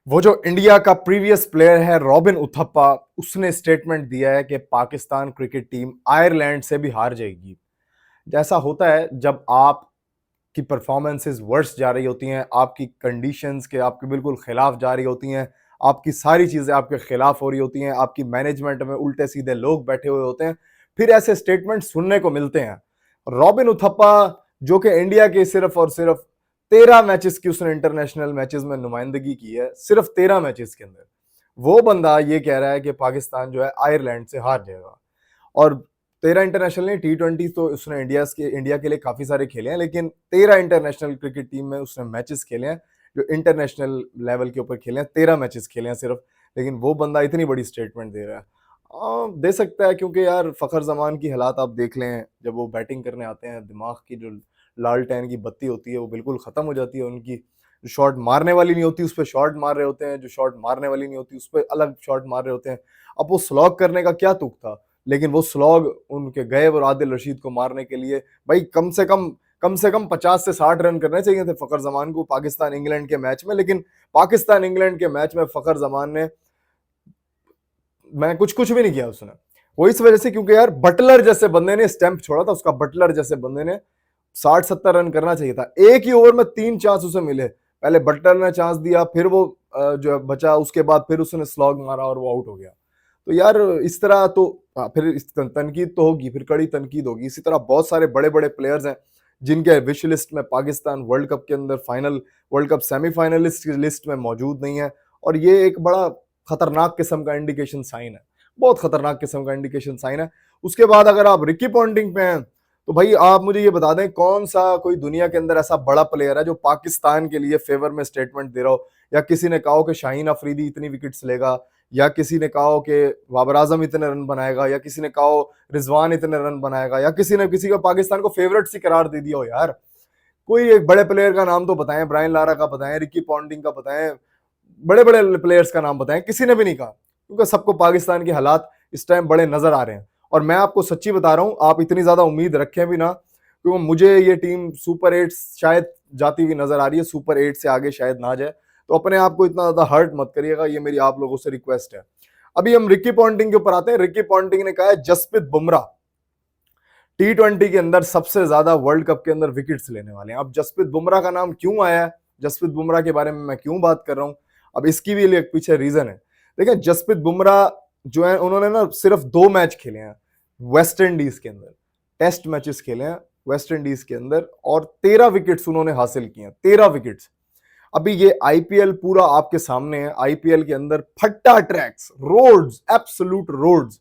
वो जो इंडिया का प्रीवियस प्लेयर है रॉबिन उथप्पा, उसने स्टेटमेंट दिया है कि पाकिस्तान क्रिकेट टीम आयरलैंड से भी हार जाएगी। जैसा होता है जब आपकी परफॉर्मेंसेस वर्स जा रही होती हैं, आपकी कंडीशंस के आपके बिल्कुल खिलाफ जा रही होती हैं, आपकी सारी चीजें आपके खिलाफ हो रही होती हैं, आपकी मैनेजमेंट में उल्टे सीधे लोग बैठे हुए होते हैं, फिर ऐसे स्टेटमेंट सुनने को मिलते हैं। रॉबिन उथप्पा जो कि इंडिया के सिर्फ और सिर्फ 13 मैचेस की उसने इंटरनेशनल मैचेस में नुमाइंदगी की है, सिर्फ 13 मैचेस के अंदर वो बंदा ये कह रहा है कि पाकिस्तान जो है आयरलैंड से हार जाएगा। और 13 इंटरनेशनल नहीं, T20 तो उसने इंडिया के लिए काफी सारे खेले हैं, लेकिन 13 इंटरनेशनल क्रिकेट टीम में उसने मैचेस खेले हैं जो इंटरनेशनल लेवल के ऊपर खेले हैं, 13 मैचेस खेले हैं सिर्फ। लेकिन वो बंदा इतनी बड़ी स्टेटमेंट दे रहा है। दे सकता है क्योंकि यार फखर जमान की हालात आप देख लें, जब वो बैटिंग करने आते हैं दिमाग की जो लालटेन की बत्ती होती है वो बिल्कुल खत्म हो जाती है उनकी। जो शॉट मारने वाली नहीं होती उस पर शॉट मार रहे होते हैं, जो शॉट मारने वाली नहीं होती उस पर अलग शॉट मार रहे होते हैं। अब वो स्लॉग करने का क्या तुक था, लेकिन वो स्लॉग उनके गए और आदिल रशीद को मारने के लिए भाई कम से कम 50 से 60 रन करने चाहिए थे फखर जमान को पाकिस्तान इंग्लैंड के मैच में। लेकिन पाकिस्तान इंग्लैंड के मैच में फखर जमान ने मैं कुछ कुछ भी नहीं किया उसने। वो इस वजह से क्योंकि यार बटलर जैसे बंदे ने स्टैंप छोड़ा था उसका, बटलर जैसे बंदे ने 60-70 रन करना चाहिए था। एक ही ओवर में 3 चांस उसे मिले, पहले बटलर ने चांस दिया, फिर वो जो बचा, उसके बाद फिर उसने स्लॉग मारा और वो आउट हो गया। तो यार इस तरह तो फिर इस तनकीद तो होगी, फिर कड़ी तनकीद होगी। इसी तरह बहुत सारे बड़े बड़े प्लेयर्स हैं जिनके विश लिस्ट में पाकिस्तान वर्ल्ड कप के अंदर फाइनल, वर्ल्ड कप सेमीफाइनलिस्ट की लिस्ट में मौजूद नहीं है। और ये एक बड़ा खतरनाक किस्म का इंडिकेशन साइन है, बहुत खतरनाक किस्म का इंडिकेशन साइन है। उसके बाद अगर आप रिकी पॉन्टिंग पे हैं तो भाई आप मुझे ये बता दें कौन सा कोई दुनिया के अंदर ऐसा बड़ा प्लेयर है जो पाकिस्तान के लिए फेवर में स्टेटमेंट दे रहा हो। या किसी ने कहा हो कि शाहीन अफरीदी इतनी विकेट्स लेगा, या किसी ने कहा हो कि बाबर आजम इतने रन बनाएगा, या किसी ने कहा हो रिजवान इतने रन बनाएगा, या किसी ने किसी का पाकिस्तान को फेवरेट सी करार दे दिया हो। यार कोई एक बड़े प्लेयर का नाम तो बताएं, ब्रायन लारा का बताएं, रिकी पॉन्टिंग का बताएं, बड़े बड़े प्लेयर्स का नाम बताएं। किसी ने भी नहीं कहा क्योंकि सबको पाकिस्तान के हालात इस टाइम बड़े नजर आ रहे हैं। और मैं आपको सच्ची बता रहा हूं, आप इतनी ज्यादा उम्मीद रखें भी ना, क्योंकि मुझे ये टीम सुपर 8 शायद जाती हुई नजर आ रही है, सुपर 8 से आगे शायद ना जाए। तो अपने आप को इतना ज्यादा हर्ट मत करिएगा, ये मेरी आप लोगों से रिक्वेस्ट है। अभी हम रिकी पॉन्टिंग के ऊपर आते हैं। रिकी पॉन्टिंग ने कहा है जसप्रीत बुमराह T20 के अंदर सबसे ज्यादा वर्ल्ड कप के अंदर विकेट्स लेने वाले हैं। अब जसप्रीत बुमराह का नाम क्यों आया है, जसप्रीत बुमराह के बारे में मैं क्यों बात कर रहा हूं, अब इसकी भी एक पीछे रीजन है। देखिए जसप्रीत बुमराह जो है उन्होंने ना सिर्फ 2 मैच खेले हैं वेस्ट इंडीज के अंदर, टेस्ट मैचेस खेले हैं वेस्ट इंडीज के अंदर, और 13 विकेट्स उन्होंने हासिल किए हैं, 13 विकेट्स। अभी ये आईपीएल पूरा आपके सामने है। आईपीएल के अंदर फट्टा tracks, roads, absolute roads,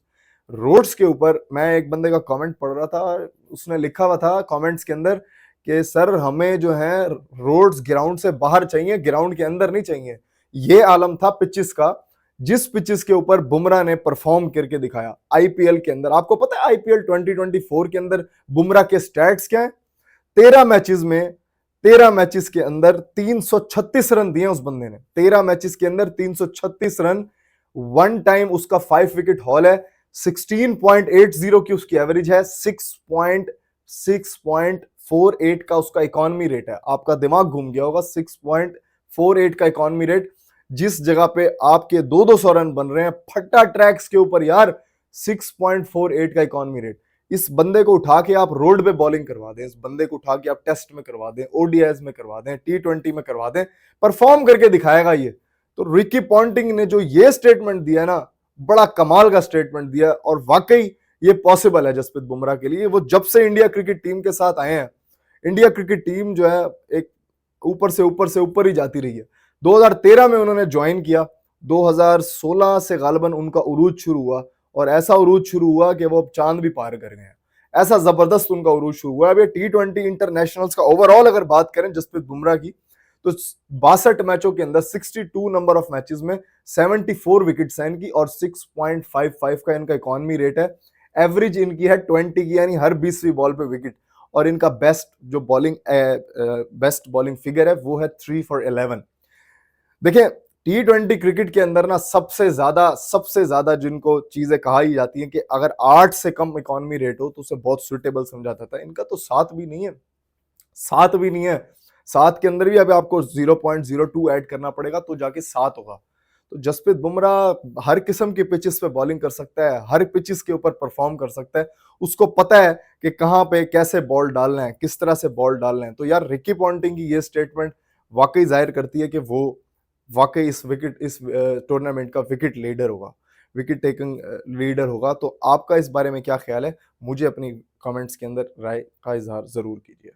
roads के ऊपर मैं एक बंदे का कमेंट पढ़ रहा था, उसने लिखा हुआ था कमेंट्स के अंदर कि सर हमें जो है रोड्स ग्राउंड से बाहर चाहिए, ग्राउंड के अंदर नहीं चाहिए। ये आलम था पिचेस का, जिस पिचेस के ऊपर बुमराह ने परफॉर्म करके दिखाया आईपीएल के अंदर। आपको पता है आईपीएल 2024 के अंदर बुमराह के स्टैट्स क्या है? 13 मैचेस में, 13 मैचेस के अंदर 336 रन दिए उस बंदे ने, 13 मैचेस के अंदर 336 रन। वन टाइम उसका 5 विकेट हॉल है, 16.80 की उसकी एवरेज है, 6.48 का उसका इकोनॉमी रेट है। आपका दिमाग घूम गया होगा, 6.48 का इकोनॉमी रेट, जिस जगह पे आपके 200 रन बन रहे हैं फट्टा ट्रैक्स के ऊपर यार, 6.48 का इकोनॉमी रेट। इस बंदे को उठा के आप रोड पे बॉलिंग करवा दें, इस बंदे को उठा के आप टेस्ट में करवा दें, ओडीआईज में करवा दें, T20 में करवा दें, परफॉर्म करके दिखाएगा ये। तो रिकी पॉन्टिंग ने जो ये स्टेटमेंट दिया ना, बड़ा कमाल का स्टेटमेंट दिया, और वाकई ये पॉसिबल है जसप्रीत बुमराह के लिए। वो जब से इंडिया क्रिकेट टीम के साथ आए हैं, इंडिया क्रिकेट टीम जो है एक ऊपर ही जाती रही है। 2013 में उन्होंने ज्वाइन किया, 2016 से गालिबन उनका उरूज शुरू हुआ, और ऐसा उरूज शुरू हुआ कि वो अब चांद भी पार कर गए हैं। ऐसा जबरदस्त उनका उरूज शुरू हुआ। अब ये T20 इंटरनेशनल्स का ओवरऑल अगर बात करें जसप्रीत बुमराह की, तो 62 मैचों के अंदर 62 नंबर ऑफ मैचेस में 74 विकेट साइन की, और 6.55 का इनका इकोनॉमी रेट है। एवरेज इनकी है 20 की, यानी हर 20वीं बॉल पे विकेट। और इनका बेस्ट बॉलिंग फिगर है वो है 3 for 11। देखिए T20 क्रिकेट के अंदर ना सबसे ज्यादा जिनको चीजें कही जाती हैं कि अगर 8 से कम इकोनॉमी रेट हो तो उसे बहुत सुटेबल समझा जाता है। इनका तो 7 भी नहीं है, 7 भी नहीं है, 7 के अंदर भी अब आपको 0.02 ऐड करना पड़ेगा तो जाके 7 होगा। तो जसप्रीत बुमराह हर किस्म के पिचेस पे बॉलिंग कर सकता है, हर पिचेस के ऊपर परफॉर्म कर सकता है। उसको पता है कि कहाँ पे कैसे बॉल डालना है, किस तरह से बॉल डालना है। तो यार रिकी पॉन्टिंग की ये स्टेटमेंट वाकई जाहिर करती है कि वो वाकई इस टूर्नामेंट का विकेट लीडर होगा, विकेट टेकिंग लीडर होगा। तो आपका इस बारे में क्या ख्याल है? मुझे अपनी कमेंट्स के अंदर राय का इजहार जरूर कीजिए।